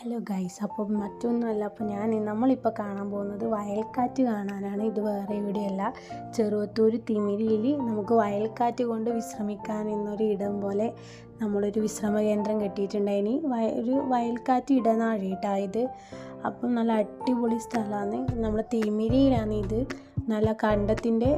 Hello guys, അപ്പോൾ മറ്റൊന്നുമല്ല. അപ്പോൾ നമ്മളിപ്പോൾ കാണാൻ പോകുന്നത് വയൽക്കാറ്റ് കാണാനാണ്. ഇത് വേറെ എവിടെയല്ല, ചെറുവത്തൂർ തിമിരിയിൽ നമുക്ക് വയൽക്കാറ്റ് കൊണ്ട് വിശ്രമിക്കാൻ എന്നൊരു ഇടം പോലെ നമ്മളൊരു വിശ്രമ കേന്ദ്രം കെട്ടിയിട്ടുണ്ടായിനി. ഒരു വയൽക്കാറ്റ് ഇടനാഴിയിട്ടായത്. അപ്പം നല്ല അടിപൊളി സ്ഥലമാണ്. നമ്മുടെ തിമിരിയിലാണ് ഇത്. നല്ല കണ്ടത്തിൻ്റെ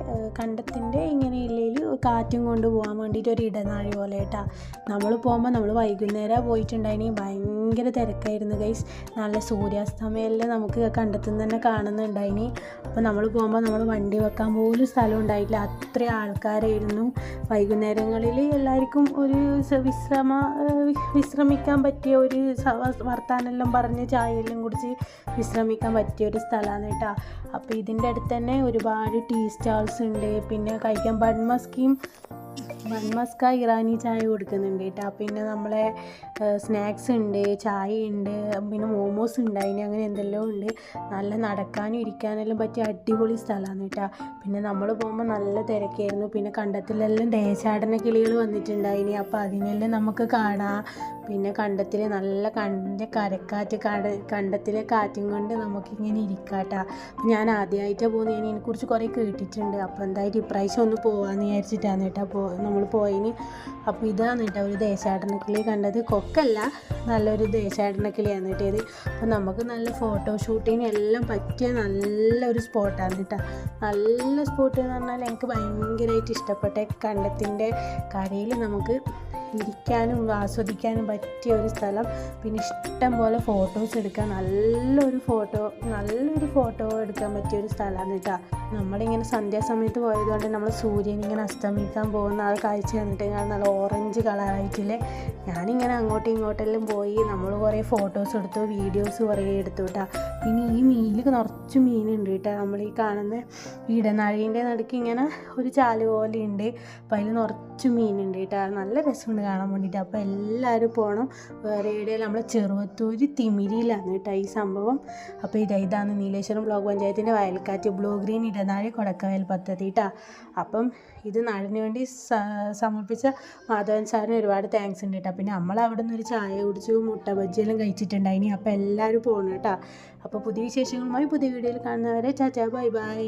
ഇങ്ങനെ ഇല്ലെങ്കിൽ കാറ്റും കൊണ്ട് പോകാൻ വേണ്ടിയിട്ട് ഒരു ഇടനാഴി പോലെ കേട്ടാ. നമ്മൾ പോകുമ്പോൾ നമ്മൾ വൈകുന്നേരം പോയിട്ടുണ്ടായിനി. ഭയങ്കര തിരക്കായിരുന്നു ഗൈസ്. നല്ല സൂര്യാസ്തമയെല്ലാം നമുക്ക് കണ്ടത്തിൽ നിന്ന് തന്നെ കാണുന്നുണ്ടായിനി. അപ്പോൾ നമ്മൾ പോകുമ്പോൾ നമ്മൾ വണ്ടി വെക്കാൻ പോലും സ്ഥലം ഉണ്ടായിട്ടില്ല, അത്ര ആൾക്കാരായിരുന്നു. വൈകുന്നേരങ്ങളിൽ എല്ലാവർക്കും ഒരു വിശ്രമിക്കാൻ പറ്റിയ ഒരു വർത്താനെല്ലാം പറഞ്ഞ് ചായയെല്ലാം കുടിച്ച് വിശ്രമിക്കാൻ പറ്റിയ ഒരു സ്ഥലമാണ് കേട്ടോ. അപ്പോൾ ഇതിൻ്റെ അടുത്ത് തന്നെ ഒരുപാട് ടീ സ്റ്റാൾസ് ഉണ്ട്. പിന്നെ കഴിക്കാൻ ബൺമസ്ക ഇറാനി ചായ കൊടുക്കുന്നുണ്ട് കേട്ടോ. പിന്നെ നമ്മളെ സ്നാക്സ് ഉണ്ട്, ചായ ഉണ്ട്, പിന്നെ മോമോസ് ഉണ്ട്, അങ്ങനെ എന്തെല്ലാം ഉണ്ട്. നല്ല നടക്കാനും ഇരിക്കാനെല്ലാം പറ്റിയ അടിപൊളി സ്ഥലമാണ് കേട്ടോ. പിന്നെ നമ്മൾ പോകുമ്പോൾ നല്ല തിരക്കായിരുന്നു. പിന്നെ കണ്ടത്തിലെല്ലാം ദേശാടന കിളികൾ വന്നിട്ടുണ്ടായിനി. അപ്പോൾ അതിനെല്ലാം നമുക്ക് കാണാം. പിന്നെ കണ്ടത്തിൽ നല്ല കരക്കാറ്റ്, കണ്ടത്തിലെ കാറ്റും കൊണ്ട് നമുക്കിങ്ങനെ ഇരിക്കാട്ടോ. അപ്പോൾ ഞാൻ ആദ്യമായിട്ടാണ് പോകുന്നത്. ഞാൻ ഇതിനെക്കുറിച്ച് കുറേ കേട്ടിട്ടുണ്ട്. അപ്പോൾ എന്തായാലും ഇപ്രാവശ്യം ഒന്ന് പോകാമെന്ന് വിചാരിച്ചിട്ടാണ് കേട്ടോ നമ്മൾ പോയിന്. അപ്പോൾ ഇതാണ് കേട്ടോ ഒരു ദേശാടന കിളി കണ്ടത്. കൊക്കല്ല, നല്ലൊരു ദേശാടന കിളിയാണ് കേട്ടത്. അപ്പോൾ നമുക്ക് നല്ല ഫോട്ടോഷൂട്ടിന് എല്ലാം പറ്റിയ നല്ലൊരു സ്പോട്ടാണ് കേട്ടോ. നല്ല സ്പോട്ട് എന്ന് പറഞ്ഞാൽ എനിക്ക് ഭയങ്കരമായിട്ട് ഇഷ്ടപ്പെട്ട, കണ്ടത്തിൻ്റെ കരയിൽ നമുക്ക് ഇരിക്കാനും ആസ്വദിക്കാനും പറ്റിയ ഒരു സ്ഥലം. പിന്നെ ഇഷ്ടം പോലെ ഫോട്ടോസ് എടുക്കാൻ നല്ലൊരു ഫോട്ടോ എടുക്കാൻ പറ്റിയ ഒരു സ്ഥലമാണ് കേട്ടോ. നമ്മളിങ്ങനെ സന്ധ്യാസമയത്ത് പോയതുകൊണ്ട് നമ്മൾ സൂര്യൻ ഇങ്ങനെ അസ്തമിക്കാൻ പോകുന്ന ആ കാഴ്ച കണ്ടിട്ട് നല്ല ഓറഞ്ച് കളറായിട്ടില്ലേ. ഞാനിങ്ങനെ അങ്ങോട്ടും ഇങ്ങോട്ടെല്ലാം പോയി നമ്മൾ കുറേ ഫോട്ടോസ് എടുത്തു, വീഡിയോസ് കുറേ എടുത്തു കേട്ടോ. പിന്നെ ഈ മീനിൽ നിറച്ച് മീനുണ്ട് കേട്ടോ. നമ്മൾ ഈ കാണുന്ന ഇടനാഴീൻ്റെ നടുക്ക് ഇങ്ങനെ ഒരു ചാല് പോലെ ഉണ്ട്. അപ്പോൾ അതിൽ നിറച്ച് മീനുണ്ട് കേട്ടോ. നല്ല രസമുണ്ട് കാണാൻ വേണ്ടിയിട്ട്. അപ്പോൾ എല്ലാവരും പോകണം. വേറെ എവിടെയും നമ്മളെ ചെറുവത്തൂർ തിമിരിയിലാണ് കേട്ടോ ഈ സംഭവം. അപ്പോൾ ഇതാണ് നീലേശ്വരം ബ്ലോക്ക് പഞ്ചായത്തിൻ്റെ വയൽക്കാറ്റ് ബ്ലൂ ഗ്രീൻ ഇടനാഴി കൊടക്കവയൽ പദ്ധതി കേട്ടോ. അപ്പം ഇത് നാടിന് വേണ്ടി സമർപ്പിച്ച മാധവൻ സാറിന് ഒരുപാട് താങ്ക്സ് ഉണ്ട് കേട്ടോ. പിന്നെ നമ്മൾ അവിടെ നിന്ന് ഒരു ചായ കുടിച്ചു, മുട്ട ബജ്ജിയെല്ലാം കഴിച്ചിട്ടുണ്ടായിനി. അപ്പോൾ എല്ലാവരും പോകണം കേട്ടോ. അപ്പോൾ പുതിയ വിശേഷങ്ങളുമായി പുതിയ വീഡിയോയിൽ കാണുന്നവരെ ചാച്ചാ, ബൈ ബൈ.